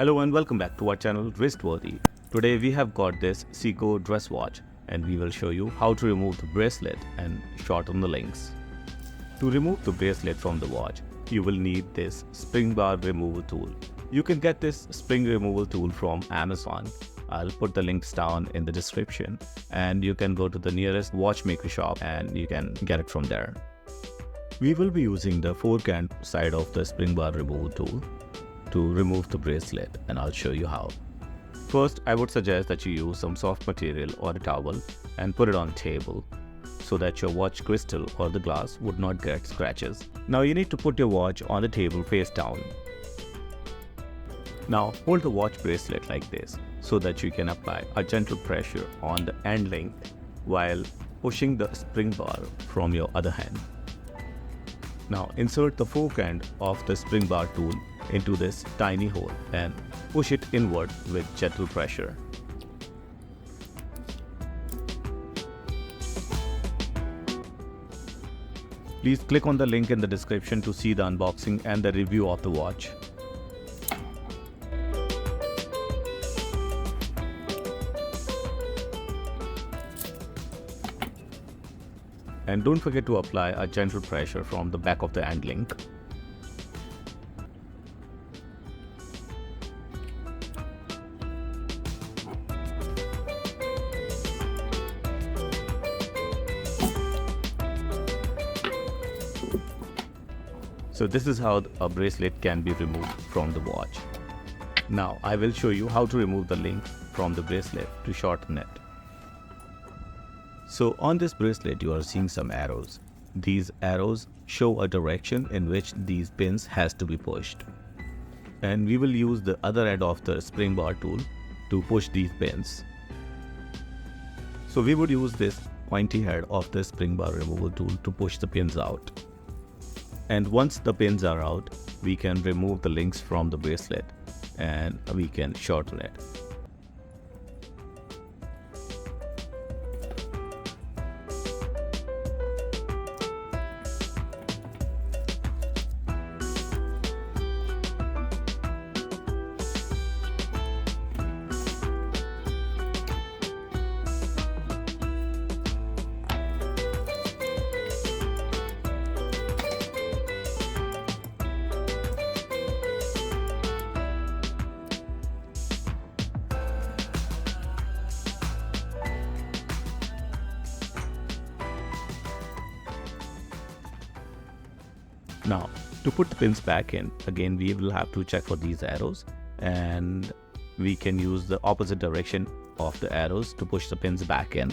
Hello and welcome back to our channel Wristworthy. Today we have got this Seiko dress watch and we will show you how to remove the bracelet and shorten the links. To remove the bracelet from the watch, you will need this spring bar removal tool. You can get this spring removal tool from Amazon. I'll put the links down in the description and you can go to the nearest watchmaker shop and you can get it from there. We will be using the forehand side of the spring bar removal tool to remove the bracelet, and I'll show you how. First, I would suggest that you use some soft material or a towel and put it on table so that your watch crystal or the glass would not get scratches. Now you need to put your watch on the table face down. Now hold the watch bracelet like this so that you can apply a gentle pressure on the end link while pushing the spring bar from your other hand. Now insert the forehand of the spring bar tool into this tiny hole and push it inward with gentle pressure. Please click on the link in the description to see the unboxing and the review of the watch. And don't forget to apply a gentle pressure from the back of the end link. So this is how a bracelet can be removed from the watch. Now I will show you how to remove the link from the bracelet to shorten it. So on this bracelet you are seeing some arrows. These arrows show a direction in which these pins has to be pushed. And we will use the other end of the spring bar tool to push these pins. So we would use this pointy head of the spring bar removal tool to push the pins out. And once the pins are out, we can remove the links from the bracelet and we can shorten it. Now, to put the pins back in, again we will have to check for these arrows and we can use the opposite direction of the arrows to push the pins back in.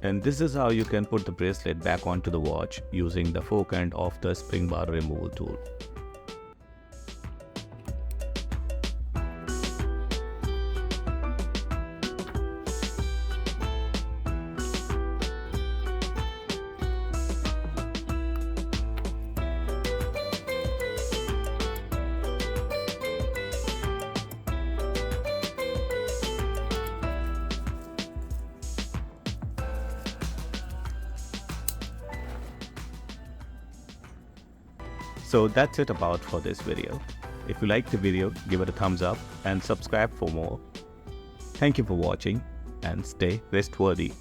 And this is how you can put the bracelet back onto the watch using the forehand of the spring bar removal tool. So that's it about for this video. If you liked the video, give it a thumbs up and subscribe for more. Thank you for watching and stay wristworthy.